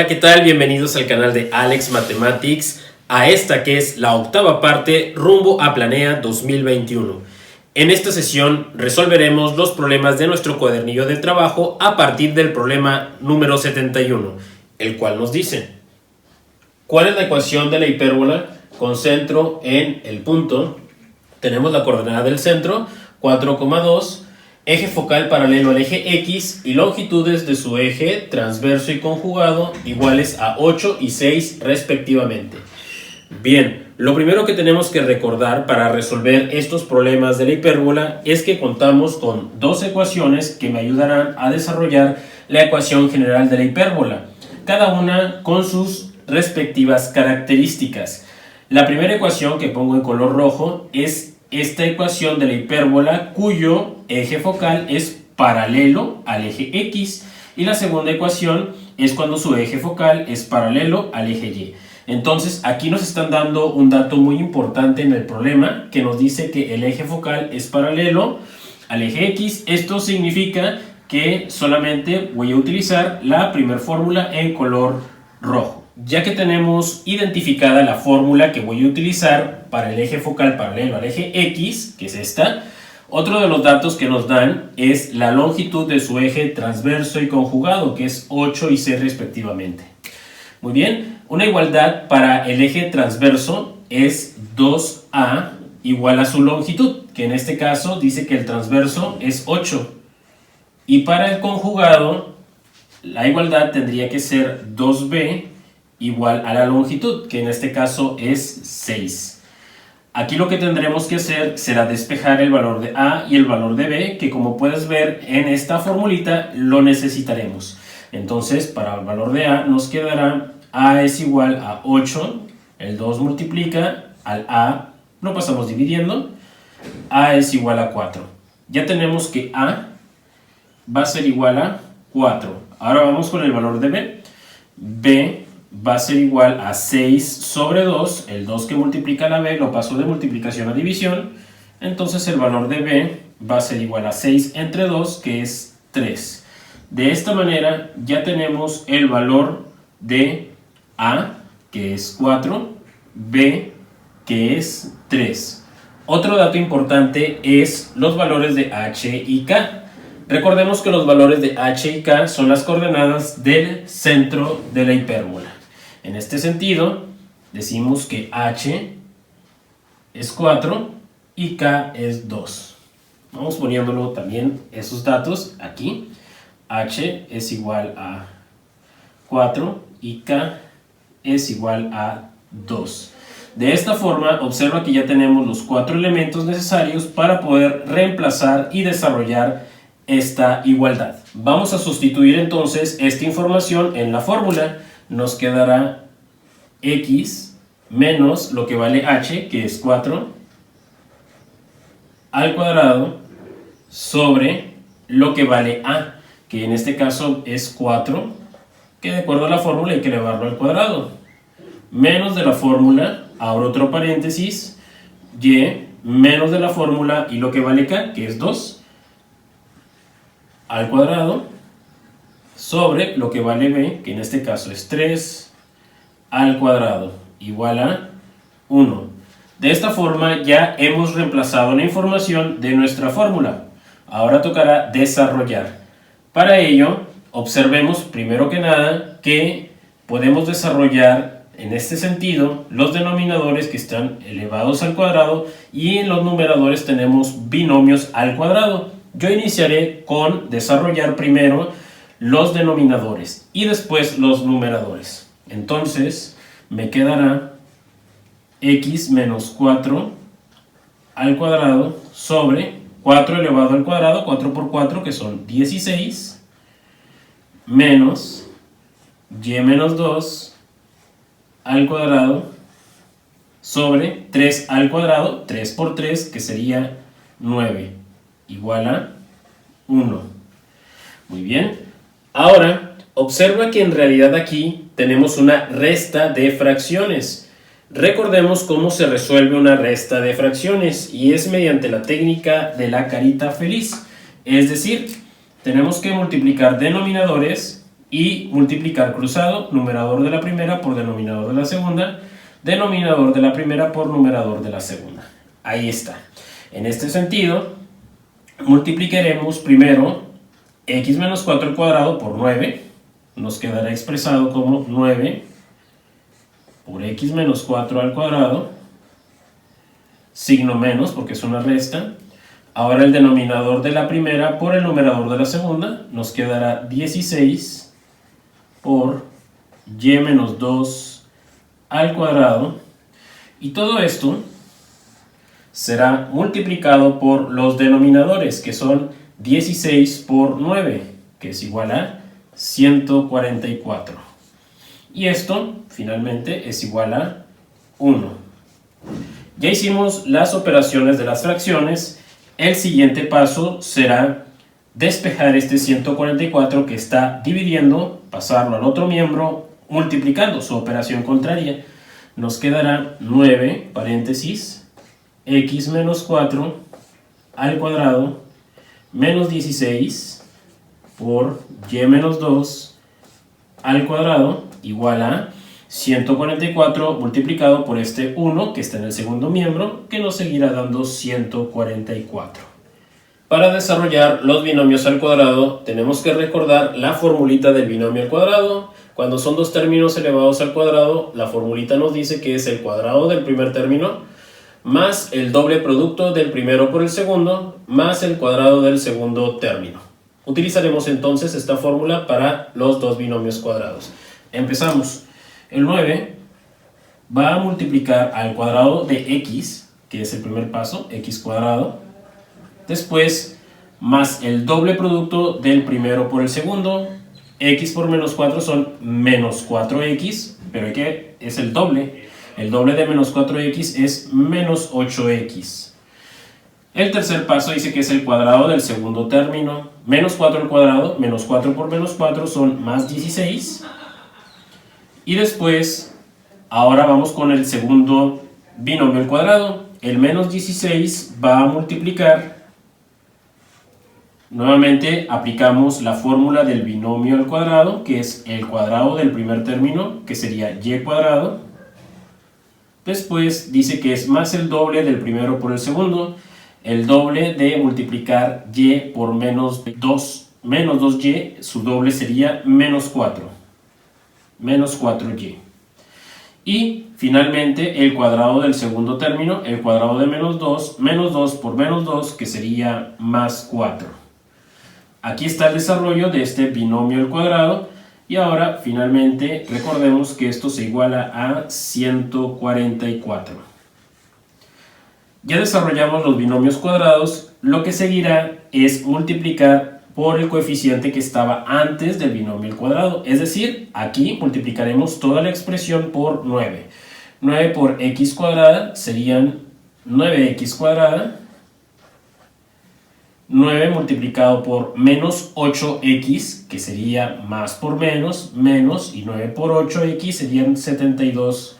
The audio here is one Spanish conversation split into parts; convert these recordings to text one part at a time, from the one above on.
Hola, ¿qué tal? Bienvenidos al canal de Alex Mathematics, a esta que es la octava parte rumbo a Planea 2021. En esta sesión resolveremos los problemas de nuestro cuadernillo de trabajo a partir del problema número 71, el cual nos dice: ¿cuál es la ecuación de la hipérbola con centro en el punto? Tenemos la coordenada del centro, 4,2, eje focal paralelo al eje X y longitudes de su eje transverso y conjugado iguales a 8 y 6 respectivamente. Bien, lo primero que tenemos que recordar para resolver estos problemas de la hipérbola es que contamos con dos ecuaciones que me ayudarán a desarrollar la ecuación general de la hipérbola, cada una con sus respectivas características. La primera ecuación que pongo en color rojo es esta ecuación de la hipérbola cuyo eje focal es paralelo al eje X, y la segunda ecuación es cuando su eje focal es paralelo al eje Y. Entonces aquí nos están dando un dato muy importante en el problema que nos dice que el eje focal es paralelo al eje X. Esto significa que solamente voy a utilizar la primera fórmula en color rojo. Ya que tenemos identificada la fórmula que voy a utilizar para el eje focal paralelo al eje X, que es esta, otro de los datos que nos dan es la longitud de su eje transverso y conjugado, que es 8 y 6 respectivamente. Muy bien, una igualdad para el eje transverso es 2A igual a su longitud, que en este caso dice que el transverso es 8. Y para el conjugado, la igualdad tendría que ser 2B igual a la longitud, que en este caso es 6. Aquí lo que tendremos que hacer será despejar el valor de A y el valor de B, que como puedes ver en esta formulita lo necesitaremos. Entonces, para el valor de A nos quedará A es igual a 8, el 2 multiplica al A, lo pasamos dividiendo, A es igual a 4. Ya tenemos que A va a ser igual a 4. Ahora vamos con el valor de B. B va a ser igual a 6 sobre 2, el 2 que multiplica la B lo paso de multiplicación a división, entonces el valor de B va a ser igual a 6 entre 2, que es 3. De esta manera ya tenemos el valor de A, que es 4, B, que es 3. Otro dato importante es los valores de H y K. Recordemos que los valores de H y K son las coordenadas del centro de la hipérbola. En este sentido, decimos que H es 4 y K es 2. Vamos poniéndolo también esos datos aquí. H es igual a 4 y K es igual a 2. De esta forma, observa que ya tenemos los 4 elementos necesarios para poder reemplazar y desarrollar esta igualdad. Vamos a sustituir entonces esta información en la fórmula. Nos quedará X menos lo que vale H, que es 4, al cuadrado sobre lo que vale A, que en este caso es 4, que de acuerdo a la fórmula hay que elevarlo al cuadrado, menos de la fórmula, abro otro paréntesis, Y menos de la fórmula y lo que vale K, que es 2, al cuadrado sobre lo que vale B, que en este caso es 3, al cuadrado, igual a 1. De esta forma ya hemos reemplazado la información de nuestra fórmula. Ahora tocará desarrollar. Para ello, observemos primero que nada que podemos desarrollar en este sentido los denominadores que están elevados al cuadrado, y en los numeradores tenemos binomios al cuadrado. Yo iniciaré con desarrollar primero los denominadores y después los numeradores. Entonces me quedará X menos 4 al cuadrado sobre 4 elevado al cuadrado, 4 por 4 que son 16, menos Y menos 2 al cuadrado sobre 3 al cuadrado, 3 por 3 que sería 9, igual a 1. Muy bien. Ahora, observa que en realidad aquí tenemos una resta de fracciones. Recordemos cómo se resuelve una resta de fracciones, y es mediante la técnica de la carita feliz. Es decir, tenemos que multiplicar denominadores y multiplicar cruzado, numerador de la primera por denominador de la segunda, denominador de la primera por numerador de la segunda. Ahí está. En este sentido, multiplicaremos primero x menos 4 al cuadrado por 9, nos quedará expresado como 9 por x menos 4 al cuadrado, signo menos porque es una resta. Ahora el denominador de la primera por el numerador de la segunda, nos quedará 16 por y menos 2 al cuadrado, y todo esto será multiplicado por los denominadores, que son 16 por 9, que es igual a 144. Y esto, finalmente, es igual a 1. Ya hicimos las operaciones de las fracciones. El siguiente paso será despejar este 144 que está dividiendo, pasarlo al otro miembro, multiplicando su operación contraria. Nos quedará 9, paréntesis, x menos 4 al cuadrado, menos 16 por y menos 2 al cuadrado, igual a 144 multiplicado por este 1 que está en el segundo miembro, que nos seguirá dando 144. Para desarrollar los binomios al cuadrado, tenemos que recordar la formulita del binomio al cuadrado. Cuando son dos términos elevados al cuadrado, la formulita nos dice que es el cuadrado del primer término más el doble producto del primero por el segundo, más el cuadrado del segundo término. Utilizaremos entonces esta fórmula para los dos binomios cuadrados. Empezamos. El 9 va a multiplicar al cuadrado de x, que es el primer paso, x cuadrado. Después, más el doble producto del primero por el segundo. X por menos 4 son menos 4x, pero ¿qué es el doble? El doble de menos 4x es menos 8x. El tercer paso dice que es el cuadrado del segundo término. Menos 4 al cuadrado, menos 4 por menos 4 son más 16. Y después, ahora vamos con el segundo binomio al cuadrado. El menos 16 va a multiplicar. Nuevamente aplicamos la fórmula del binomio al cuadrado, que es el cuadrado del primer término, que sería y cuadrado. Después dice que es más el doble del primero por el segundo. El doble de multiplicar y por menos 2, menos 2y, su doble sería menos 4. Menos 4y. Y finalmente el cuadrado del segundo término, el cuadrado de menos 2 por menos 2, que sería más 4. Aquí está el desarrollo de este binomio al cuadrado. Y ahora finalmente recordemos que esto se iguala a 144. Ya desarrollamos los binomios cuadrados. Lo que seguirá es multiplicar por el coeficiente que estaba antes del binomio al cuadrado. Es decir, aquí multiplicaremos toda la expresión por 9. 9 por x cuadrada serían 9x cuadrada. 9 multiplicado por menos 8x, que sería más por menos, menos, y 9 por 8x serían 72x.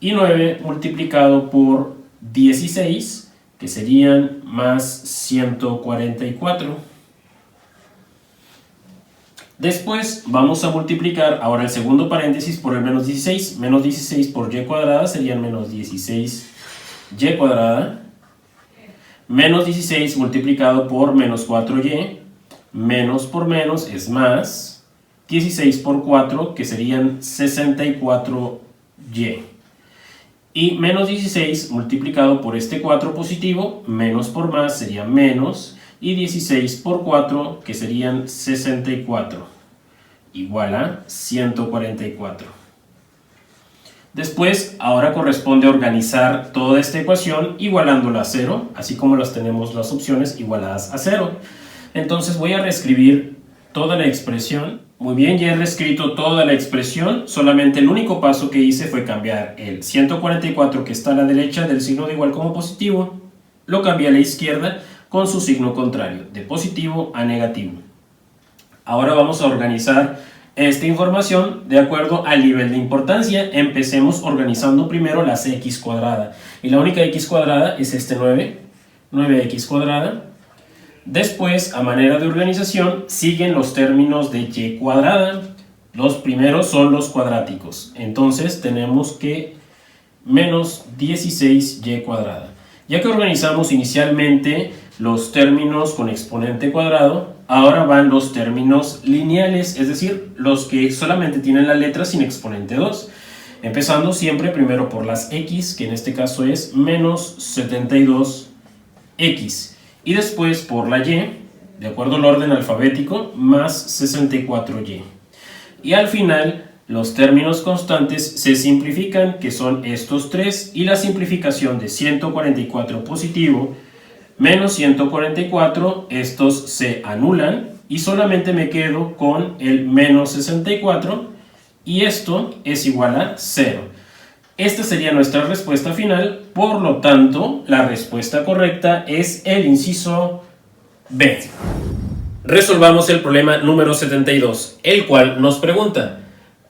Y 9 multiplicado por 16, que serían más 144. Después vamos a multiplicar ahora el segundo paréntesis por el menos 16. Menos 16 por y cuadrada serían menos 16y cuadrada. Menos 16 multiplicado por menos 4y. Menos por menos es más. 16 por 4, que serían 64y. Y menos 16 multiplicado por este 4 positivo, menos por más sería menos, y 16 por 4, que serían 64, igual a 144. Después, ahora corresponde organizar toda esta ecuación igualándola a 0, así como las tenemos las opciones igualadas a 0. Entonces voy a reescribir toda la expresión. Muy bien, ya he reescrito toda la expresión, solamente el único paso que hice fue cambiar el 144 que está a la derecha del signo de igual como positivo, lo cambié a la izquierda con su signo contrario, de positivo a negativo. Ahora vamos a organizar esta información de acuerdo al nivel de importancia. Empecemos organizando primero las x cuadrada, y la única x cuadrada es este 9, 9x cuadrada. Después, a manera de organización, siguen los términos de y cuadrada. Los primeros son los cuadráticos. Entonces tenemos que menos 16y cuadrada. Ya que organizamos inicialmente los términos con exponente cuadrado, ahora van los términos lineales, es decir, los que solamente tienen la letra sin exponente 2. Empezando siempre primero por las x, que en este caso es menos 72x. Y después por la y, de acuerdo al orden alfabético, más 64y. Y al final, los términos constantes se simplifican, que son estos tres, y la simplificación de 144 positivo menos 144, estos se anulan, y solamente me quedo con el menos 64, y esto es igual a 0. Esta sería nuestra respuesta final, por lo tanto, la respuesta correcta es el inciso B. Resolvamos el problema número 72, el cual nos pregunta: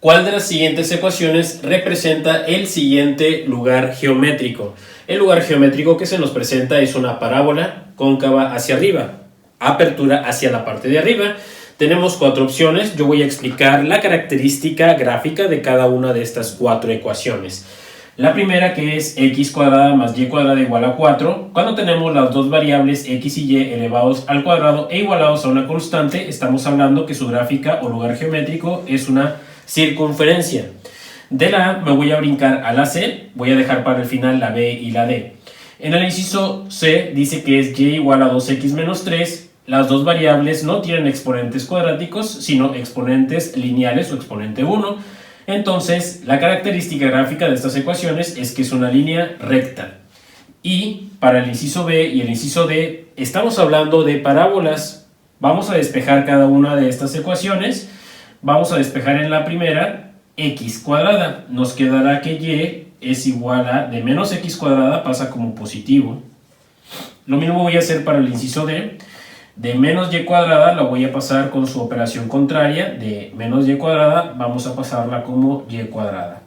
¿cuál de las siguientes ecuaciones representa el siguiente lugar geométrico? El lugar geométrico que se nos presenta es una parábola cóncava hacia arriba, apertura hacia la parte de arriba. Tenemos cuatro opciones. Yo voy a explicar la característica gráfica de cada una de estas cuatro ecuaciones. La primera, que es x cuadrada más y cuadrada igual a 4. Cuando tenemos las dos variables x y y elevados al cuadrado e igualados a una constante, estamos hablando que su gráfica o lugar geométrico es una circunferencia. De la A me voy a brincar a la C, voy a dejar para el final la B y la D. En el inciso C dice que es y igual a 2x menos 3. Las dos variables no tienen exponentes cuadráticos, sino exponentes lineales o exponente 1. Entonces, la característica gráfica de estas ecuaciones es que es una línea recta. Y para el inciso B y el inciso D, estamos hablando de parábolas. Vamos a despejar cada una de estas ecuaciones. Vamos a despejar en la primera x cuadrada. Nos quedará que y es igual a, de menos x cuadrada pasa como positivo. Lo mismo voy a hacer para el inciso D. De menos y cuadrada la voy a pasar con su operación contraria. De menos y cuadrada vamos a pasarla como y cuadrada.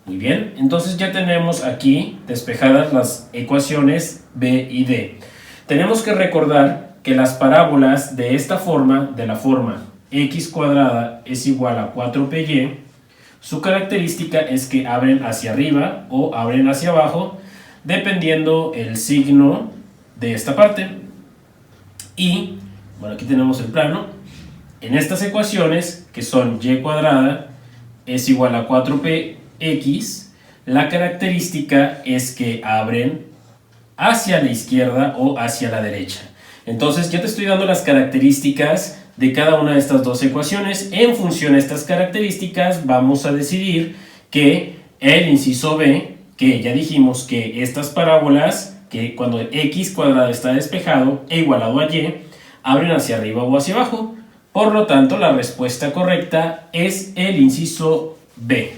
Muy bien, entonces ya tenemos aquí despejadas las ecuaciones B y D. Tenemos que recordar que las parábolas de esta forma, de la forma x cuadrada es igual a 4py, su característica es que abren hacia arriba o abren hacia abajo, dependiendo el signo de esta parte. Y, bueno, aquí tenemos el plano. En estas ecuaciones, que son y cuadrada es igual a 4px, la característica es que abren hacia la izquierda o hacia la derecha. Entonces, ya te estoy dando las características de cada una de estas dos ecuaciones. En función de estas características, vamos a decidir que el inciso B, que ya dijimos que estas parábolas, que cuando x cuadrada está despejado e igualado a y, abren hacia arriba o hacia abajo. Por lo tanto, la respuesta correcta es el inciso B.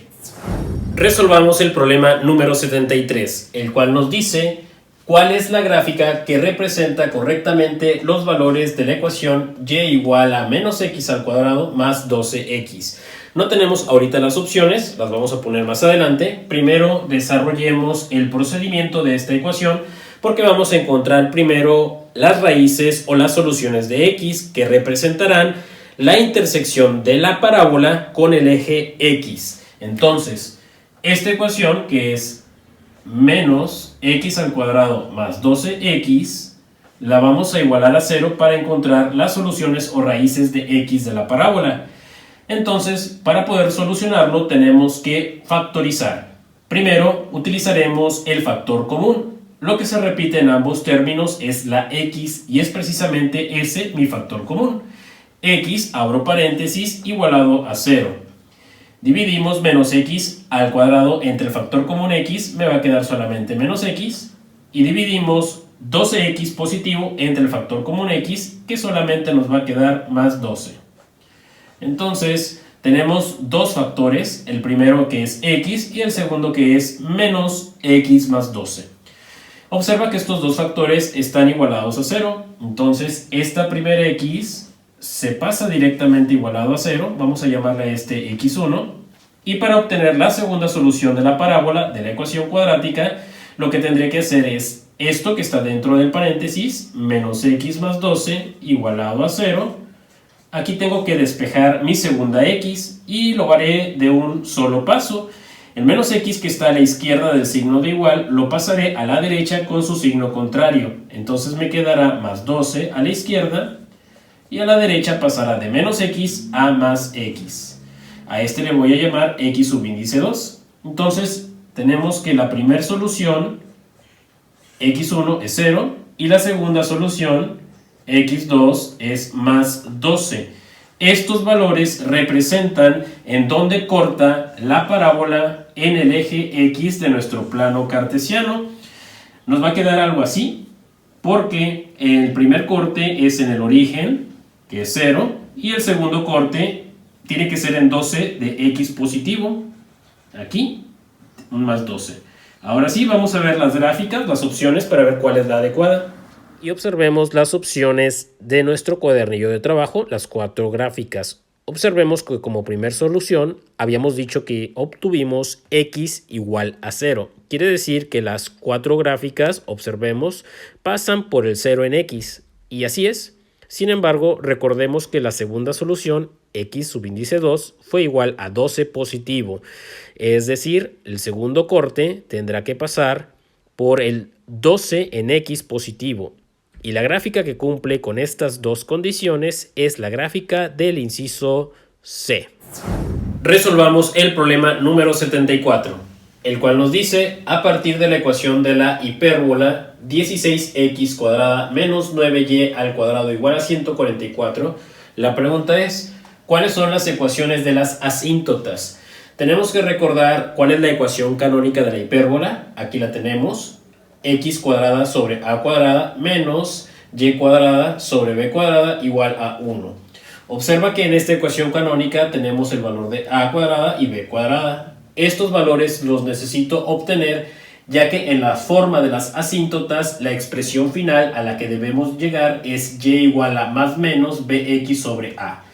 Resolvamos el problema número 73, el cual nos dice cuál es la gráfica que representa correctamente los valores de la ecuación y igual a menos x al cuadrado más 12x. No tenemos ahorita las opciones, las vamos a poner más adelante. Primero desarrollemos el procedimiento de esta ecuación, porque vamos a encontrar primero las raíces o las soluciones de x, que representarán la intersección de la parábola con el eje x. Entonces, esta ecuación, que es menos x al cuadrado más 12x, la vamos a igualar a 0 para encontrar las soluciones o raíces de x de la parábola. Entonces, para poder solucionarlo tenemos que factorizar. Primero utilizaremos el factor común. Lo que se repite en ambos términos es la x y es precisamente ese mi factor común. X, abro paréntesis, igualado a 0. Dividimos menos x al cuadrado entre el factor común x, me va a quedar solamente menos x. Y dividimos 12x positivo entre el factor común x, que solamente nos va a quedar más 12. Entonces, tenemos dos factores, el primero que es x y el segundo que es menos x más 12. Observa que estos dos factores están igualados a 0, entonces esta primera x se pasa directamente igualado a 0, vamos a llamarle a este x1, y para obtener la segunda solución de la parábola de la ecuación cuadrática, lo que tendré que hacer es esto que está dentro del paréntesis, menos x más 12 igualado a 0. Aquí tengo que despejar mi segunda x y lo haré de un solo paso. El menos x que está a la izquierda del signo de igual lo pasaré a la derecha con su signo contrario. Entonces me quedará más 12 a la izquierda y a la derecha pasará de menos x a más x. A este le voy a llamar x subíndice 2. Entonces tenemos que la primera solución, x1 es 0, y la segunda solución, x2 es más 12. Estos valores representan en dónde corta la parábola en el eje x de nuestro plano cartesiano. Nos va a quedar algo así, porque el primer corte es en el origen, que es 0, y el segundo corte tiene que ser en 12 de x positivo, aquí, un más 12. Ahora sí, vamos a ver las gráficas, las opciones para ver cuál es la adecuada. Y observemos las opciones de nuestro cuadernillo de trabajo, las 4 gráficas. Observemos que como primer solución habíamos dicho que obtuvimos x igual a 0. Quiere decir que las 4 gráficas, observemos, pasan por el 0 en x. Y así es. Sin embargo, recordemos que la segunda solución, x subíndice 2, fue igual a 12 positivo. Es decir, el segundo corte tendrá que pasar por el 12 en x positivo. Y la gráfica que cumple con estas dos condiciones es la gráfica del inciso C. Resolvamos el problema número 74, el cual nos dice, a partir de la ecuación de la hipérbola 16x cuadrada menos 9y al cuadrado igual a 144, la pregunta es, ¿cuáles son las ecuaciones de las asíntotas? Tenemos que recordar cuál es la ecuación canónica de la hipérbola. Aquí la tenemos. X cuadrada sobre a cuadrada menos y cuadrada sobre b cuadrada igual a 1. Observa que en esta ecuación canónica tenemos el valor de a cuadrada y b cuadrada. Estos valores los necesito obtener ya que en la forma de las asíntotas la expresión final a la que debemos llegar es y igual a más menos bx sobre a.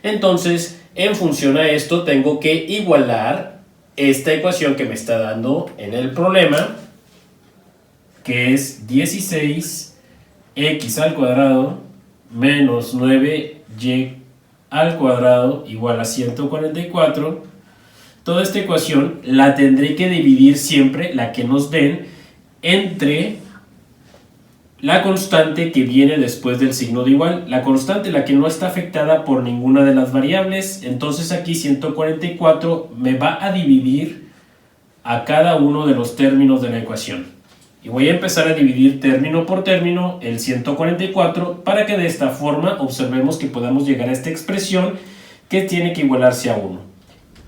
Entonces, en función a esto tengo que igualar esta ecuación que me está dando en el problema, que es 16x al cuadrado menos 9y al cuadrado igual a 144. Toda esta ecuación la tendré que dividir siempre, la que nos den, entre la constante que viene después del signo de igual. La constante, la que no está afectada por ninguna de las variables. Entonces aquí 144 me va a dividir a cada uno de los términos de la ecuación. Y voy a empezar a dividir término por término el 144 para que de esta forma observemos que podamos llegar a esta expresión que tiene que igualarse a 1.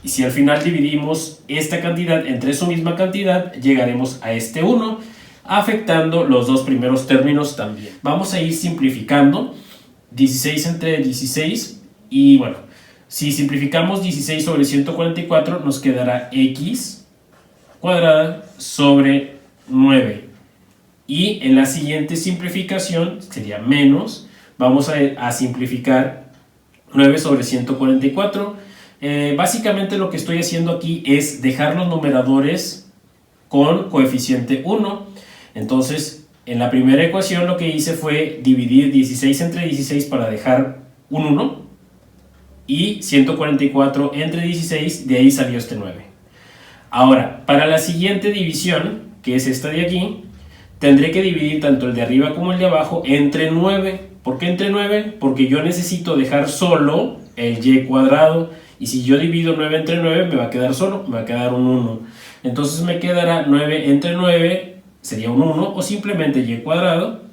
Y si al final dividimos esta cantidad entre su misma cantidad, llegaremos a este 1, afectando los dos primeros términos también. Vamos a ir simplificando 16 entre 16 y bueno, si simplificamos 16 sobre 144 nos quedará x cuadrada sobre 9. Y en la siguiente simplificación sería menos, vamos a simplificar 9 sobre 144. Básicamente lo que estoy haciendo aquí es dejar los numeradores con coeficiente 1. Entonces, en la primera ecuación lo que hice fue dividir 16 entre 16 para dejar un 1 y 144 entre 16, de ahí salió este 9. Ahora, para la siguiente división, que es esta de aquí, tendré que dividir tanto el de arriba como el de abajo entre 9. ¿Por qué entre 9? Porque yo necesito dejar solo el y cuadrado. Y si yo divido 9 entre 9, me va a quedar solo, me va a quedar un 1. Entonces me quedará 9 entre 9, sería un 1, o simplemente y cuadrado.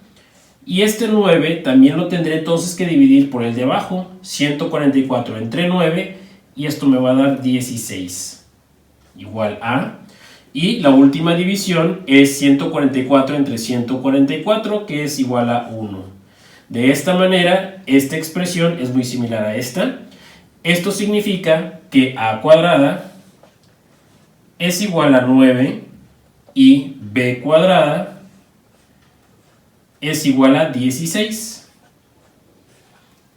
Y este 9 también lo tendré entonces que dividir por el de abajo, 144 entre 9, y esto me va a dar 16, igual a... Y la última división es 144 entre 144, que es igual a 1. De esta manera, esta expresión es muy similar a esta. Esto significa que a cuadrada es igual a 9 y b cuadrada es igual a 16.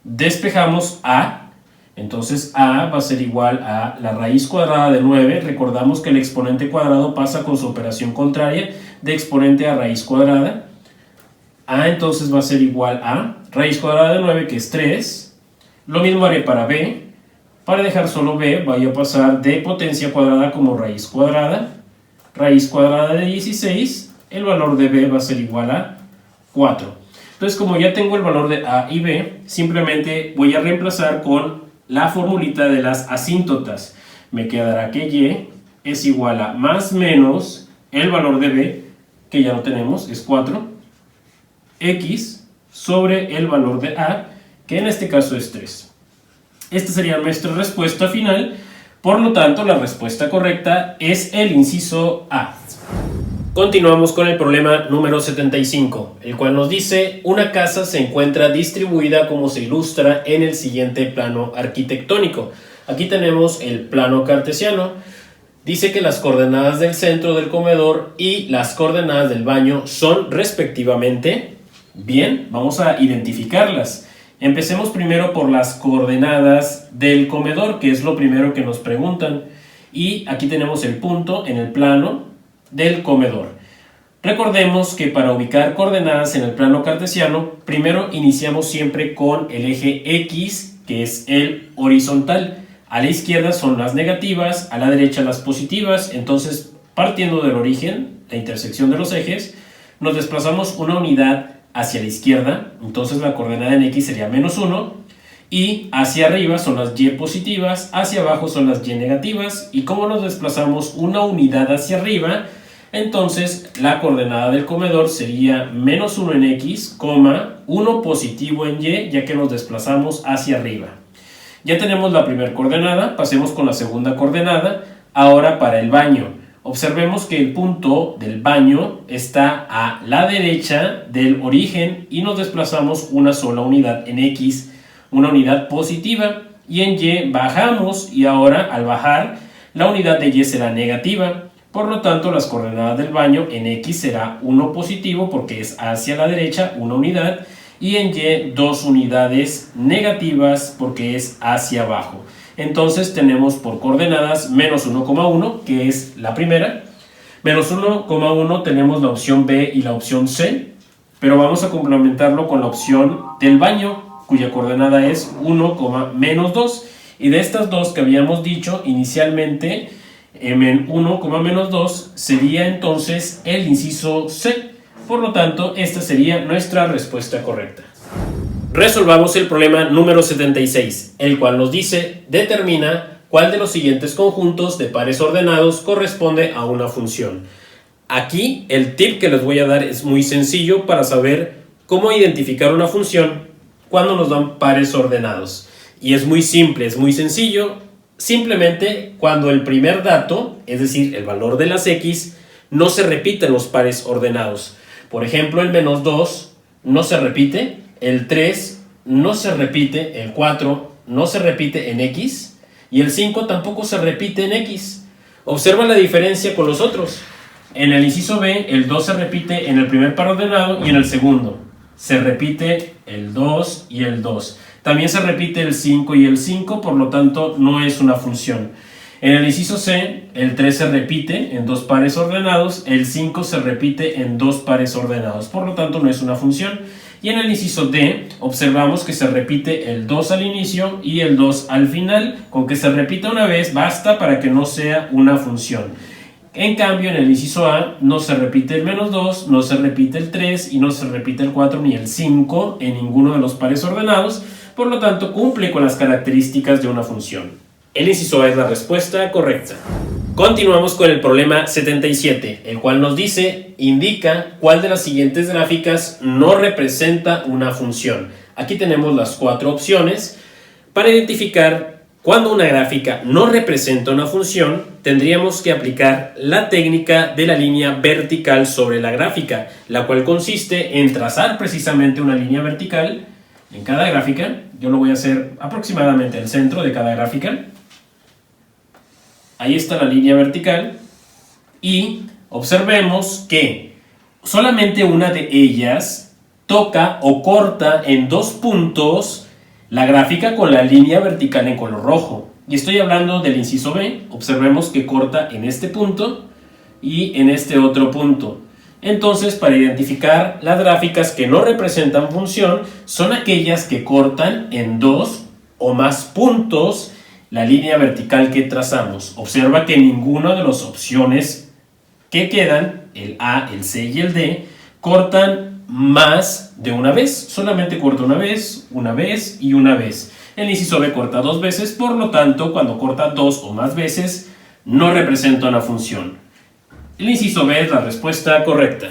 Despejamos a. Entonces a va a ser igual a la raíz cuadrada de 9. Recordamos que el exponente cuadrado pasa con su operación contraria. de exponente a raíz cuadrada. A entonces va a ser igual a raíz cuadrada de 9, que es 3. Lo mismo haré para B. Para dejar solo B, voy a pasar de potencia cuadrada como raíz cuadrada. Raíz cuadrada de 16, el valor de B va a ser igual a 4. Entonces, como ya tengo el valor de A y B, simplemente voy a reemplazar con la formulita de las asíntotas. Me quedará que Y es igual a más menos el valor de B, que ya lo tenemos, es 4, X sobre el valor de A, que en este caso es 3. Esta sería nuestra respuesta final. Por lo tanto, la respuesta correcta es el inciso A. Continuamos con el problema número 75, el cual nos dice: una casa se encuentra distribuida como se ilustra en el siguiente plano arquitectónico. Aquí tenemos el plano cartesiano. Dice que las coordenadas del centro del comedor y las coordenadas del baño son respectivamente. Bien, vamos a identificarlas. Empecemos primero por las coordenadas del comedor, que es lo primero que nos preguntan. Y aquí tenemos el punto en el plano del comedor. Recordemos que para ubicar coordenadas en el plano cartesiano, primero iniciamos siempre con el eje X, que es el horizontal. A la izquierda son las negativas, a la derecha las positivas. Entonces, partiendo del origen, la intersección de los ejes, nos desplazamos una unidad hacia la izquierda. Entonces la coordenada en X sería menos 1, y hacia arriba son las Y positivas, hacia abajo son las Y negativas, y como nos desplazamos una unidad hacia arriba, entonces la coordenada del comedor sería menos 1 en X, 1 positivo en Y, ya que nos desplazamos hacia arriba. Ya tenemos la primera coordenada, pasemos con la segunda coordenada. Ahora para el baño, observemos que el punto del baño está a la derecha del origen y nos desplazamos una sola unidad en X, una unidad positiva, y en Y bajamos, y ahora al bajar la unidad de Y será negativa. Por lo tanto, las coordenadas del baño en X será 1 positivo porque es hacia la derecha, una unidad, y en Y 2 unidades negativas porque es hacia abajo. Entonces tenemos por coordenadas menos 1,1, que es la primera. Menos 1,1 tenemos la opción B y la opción C, pero vamos a complementarlo con la opción del baño, cuya coordenada es 1, menos 2. Y de estas dos que habíamos dicho inicialmente, 1, menos 2 sería entonces el inciso C. Por lo tanto, esta sería nuestra respuesta correcta. Resolvamos el problema número 76, el cual nos dice: determina cuál de los siguientes conjuntos de pares ordenados corresponde a una función. Aquí el tip que les voy a dar es muy sencillo para saber cómo identificar una función cuando nos dan pares ordenados. Y es muy simple, es muy sencillo. Simplemente cuando el primer dato, es decir, el valor de las X, no se repite en los pares ordenados. Por ejemplo, el menos 2 no se repite, el 3 no se repite, el 4 no se repite en X y el 5 tampoco se repite en X. Observa la diferencia con los otros. En el inciso B, el 2 se repite en el primer par ordenado y en el segundo. Se repite el 2 y el 2. También se repite el 5 y el 5, por lo tanto no es una función. En el inciso C, el 3 se repite en 2 pares ordenados, el 5 se repite en 2 pares ordenados, por lo tanto no es una función. Y en el inciso D, observamos que se repite el 2 al inicio y el 2 al final. Con que se repita una vez basta para que no sea una función. En cambio, en el inciso A no se repite el menos 2, no se repite el 3 y no se repite el 4 ni el 5 en ninguno de los pares ordenados, por lo tanto cumple con las características de una función. El inciso A es la respuesta correcta. Continuamos con el problema 77, el cual nos dice: indica cuál de las siguientes gráficas no representa una función. Aquí tenemos las 4 opciones. Para identificar cuando una gráfica no representa una función, tendríamos que aplicar la técnica de la línea vertical sobre la gráfica, la cual consiste en trazar precisamente una línea vertical en cada gráfica. Yo lo voy a hacer aproximadamente el centro de cada gráfica. Ahí está la línea vertical y observemos que solamente una de ellas toca o corta en 2 puntos la gráfica con la línea vertical en color rojo. Y estoy hablando del inciso B. Observemos que corta en este punto y en este otro punto. Entonces, para identificar las gráficas que no representan función, son aquellas que cortan en dos o más puntos la línea vertical que trazamos. Observa que ninguna de las opciones que quedan, el A, el C y el D, cortan más de una vez. Solamente corta una vez y una vez. El inciso B corta dos veces, por lo tanto, cuando corta dos o más veces, no representa una función. El inciso B es la respuesta correcta.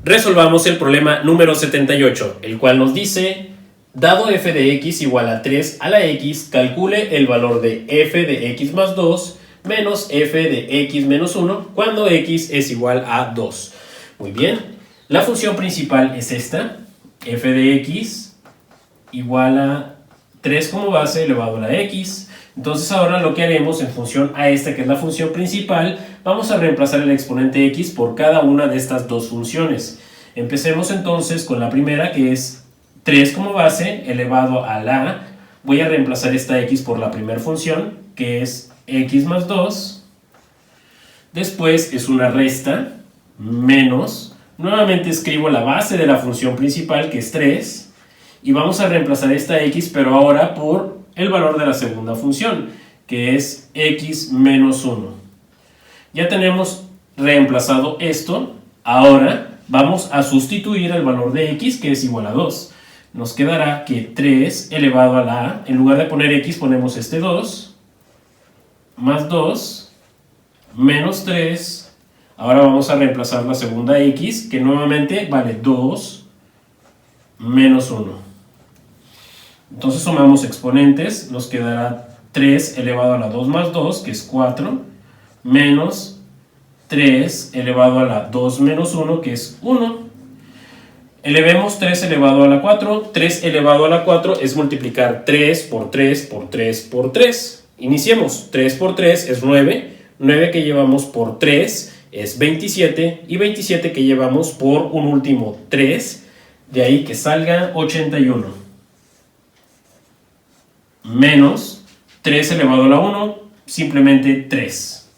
Resolvamos el problema número 78, el cual nos dice: dado f de x igual a 3 a la x, calcule el valor de f de x más 2 menos f de x menos 1 cuando x es igual a 2. Muy bien, la función principal es esta, f de x igual a 3 como base elevado a la x. Entonces ahora lo que haremos en función a esta, que es la función principal, vamos a reemplazar el exponente x por cada una de estas dos funciones. Empecemos entonces con la primera, que es 3 como base elevado a la, voy a reemplazar esta x por la primera función, que es x más 2, después es una resta, menos, nuevamente escribo la base de la función principal, que es 3, y vamos a reemplazar esta x, pero ahora por el valor de la segunda función, que es x menos 1. Ya tenemos reemplazado esto, ahora vamos a sustituir el valor de x, que es igual a 2. Nos quedará que 3 elevado a la a, en lugar de poner x ponemos este 2, más 2, menos 3, ahora vamos a reemplazar la segunda x, que nuevamente vale 2, menos 1. Entonces sumamos exponentes, nos quedará 3 elevado a la 2 más 2, que es 4, menos 3 elevado a la 2 menos 1, que es 1. Elevemos 3 elevado a la 4, 3 elevado a la 4 es multiplicar 3 por 3 por 3 por 3. Iniciemos, 3 por 3 es 9, 9 que llevamos por 3 es 27, y 27 que llevamos por un último 3, de ahí que salga 81. Menos 3 elevado a la 1, simplemente 3.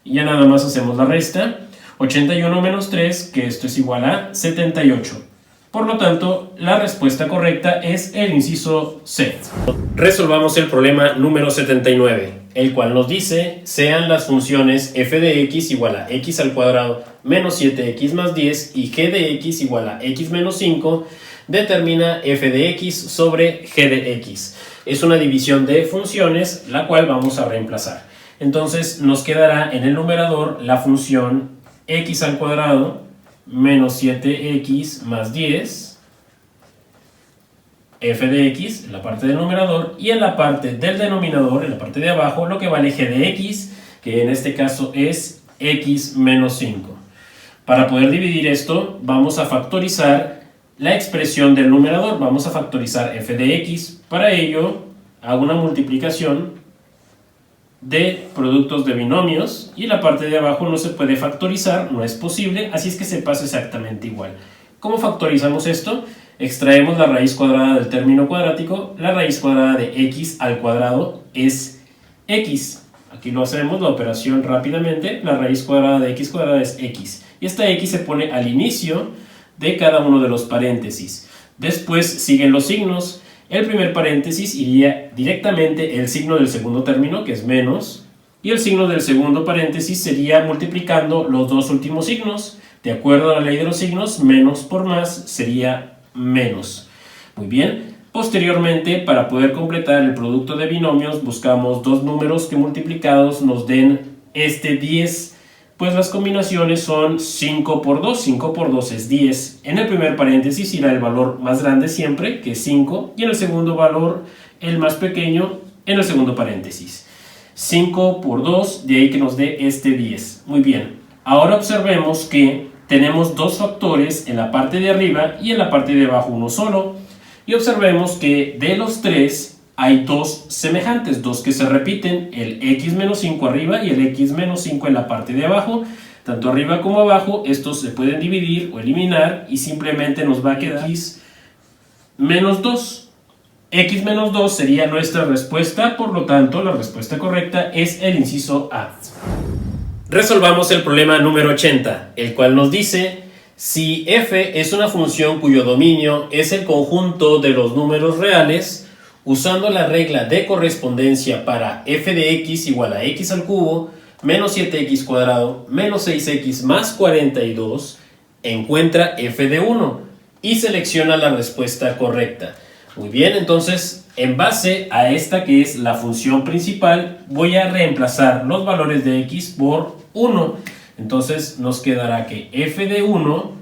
Y ya nada más hacemos la resta. 81 menos 3, que esto es igual a 78. Por lo tanto, la respuesta correcta es el inciso C. Resolvamos el problema número 79, el cual nos dice: sean las funciones f de x igual a x al cuadrado menos 7x más 10 y g de x igual a x menos 5, determina f de x sobre g de x. Es una división de funciones, la cual vamos a reemplazar. Entonces nos quedará en el numerador la función x al cuadrado menos 7x más 10, f de x en la parte del numerador, y en la parte del denominador, en la parte de abajo, lo que vale g de x, que en este caso es x menos 5. Para poder dividir esto, vamos a factorizar la expresión del numerador, vamos a factorizar f de x. Para ello hago una multiplicación de productos de binomios, y la parte de abajo no se puede factorizar, no es posible, así es que se pasa exactamente igual. ¿Cómo factorizamos esto? Extraemos la raíz cuadrada del término cuadrático. La raíz cuadrada de x al cuadrado es x. Aquí lo hacemos, la operación rápidamente. La raíz cuadrada de x cuadrada es x, y esta x se pone al inicio de cada uno de los paréntesis. Después siguen los signos. El primer paréntesis iría directamente el signo del segundo término, que es menos, y el signo del segundo paréntesis sería multiplicando los dos últimos signos. De acuerdo a la ley de los signos, menos por más sería menos. Muy bien. Posteriormente, para poder completar el producto de binomios, buscamos dos números que multiplicados nos den este 10. Pues las combinaciones son 5 por 2, 5 por 2 es 10. En el primer paréntesis irá el valor más grande siempre, que es 5, y en el segundo valor, el más pequeño, en el segundo paréntesis. 5 por 2, de ahí que nos dé este 10. Muy bien, ahora observemos que tenemos dos factores en la parte de arriba y en la parte de abajo uno solo. Y observemos que de los tres hay dos semejantes, dos que se repiten, el x menos 5 arriba y el x menos 5 en la parte de abajo. Tanto arriba como abajo, estos se pueden dividir o eliminar y simplemente nos va a quedar x menos 2. X menos 2 sería nuestra respuesta, por lo tanto la respuesta correcta es el inciso A. Resolvamos el problema número 80, el cual nos dice: si f es una función cuyo dominio es el conjunto de los números reales, usando la regla de correspondencia para f de x igual a x al cubo menos 7x cuadrado menos 6x más 42, encuentra f de 1 y selecciona la respuesta correcta. Muy bien, entonces en base a esta que es la función principal, voy a reemplazar los valores de x por 1. Entonces nos quedará que f de 1,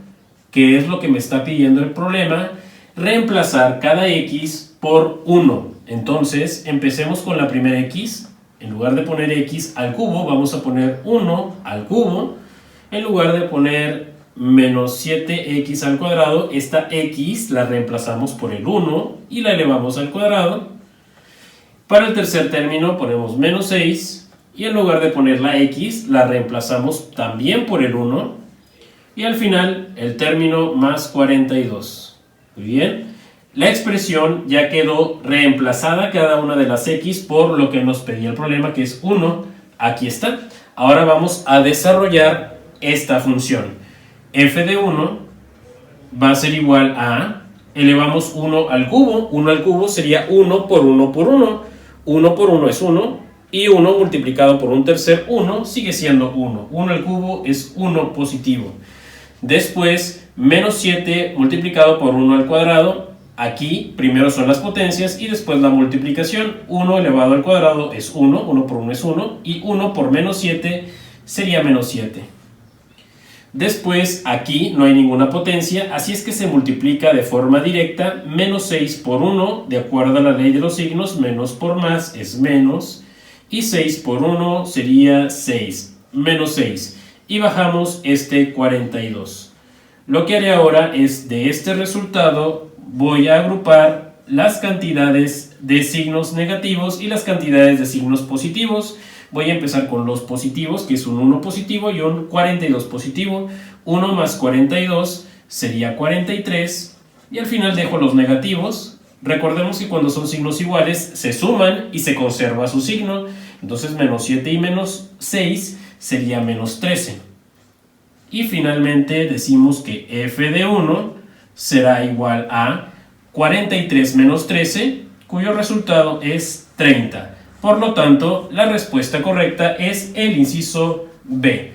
que es lo que me está pidiendo el problema, reemplazar cada x por 1. Entonces empecemos con la primera x. En lugar de poner x al cubo, vamos a poner 1 al cubo. En lugar de poner menos 7x al cuadrado, esta x la reemplazamos por el 1 y la elevamos al cuadrado. Para el tercer término ponemos menos 6 y en lugar de poner la x la reemplazamos también por el 1 y al final el término más 42. Muy bien, la expresión ya quedó reemplazada cada una de las x por lo que nos pedía el problema, que es 1. Aquí está. Ahora vamos a desarrollar esta función. F de 1 va a ser igual a, elevamos 1 al cubo. 1 al cubo sería 1 por 1 por 1. 1 por 1 es 1 y 1 multiplicado por un tercer 1 sigue siendo 1. 1 al cubo es 1 positivo. Después, menos 7 multiplicado por 1 al cuadrado. Aquí primero son las potencias y después la multiplicación. 1 elevado al cuadrado es 1. 1 por 1 es 1. Y 1 por menos 7 sería menos 7. Después aquí no hay ninguna potencia, así es que se multiplica de forma directa. Menos 6 por 1, de acuerdo a la ley de los signos, menos por más es menos. Y 6 por 1 sería 6, menos 6. Y bajamos este 42. Lo que haré ahora es, de este resultado, voy a agrupar las cantidades de signos negativos y las cantidades de signos positivos. Voy a empezar con los positivos, que es un 1 positivo y un 42 positivo. 1 más 42 sería 43. Y al final dejo los negativos. Recordemos que cuando son signos iguales se suman y se conserva su signo. Entonces menos 7 y menos 6 sería menos 13. Y finalmente decimos que f de 1 será igual a 43 menos 13, cuyo resultado es 30. Por lo tanto, la respuesta correcta es el inciso B.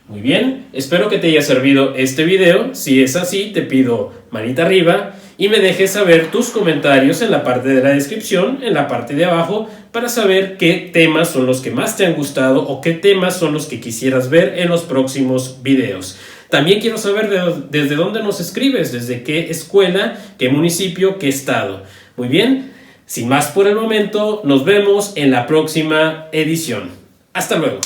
Muy bien, espero que te haya servido este video. Si es así, te pido manita arriba y me dejes saber tus comentarios en la parte de la descripción, en la parte de abajo, para saber qué temas son los que más te han gustado o qué temas son los que quisieras ver en los próximos videos. También quiero saber desde dónde nos escribes, desde qué escuela, qué municipio, qué estado. Muy bien. Sin más por el momento, nos vemos en la próxima edición. Hasta luego.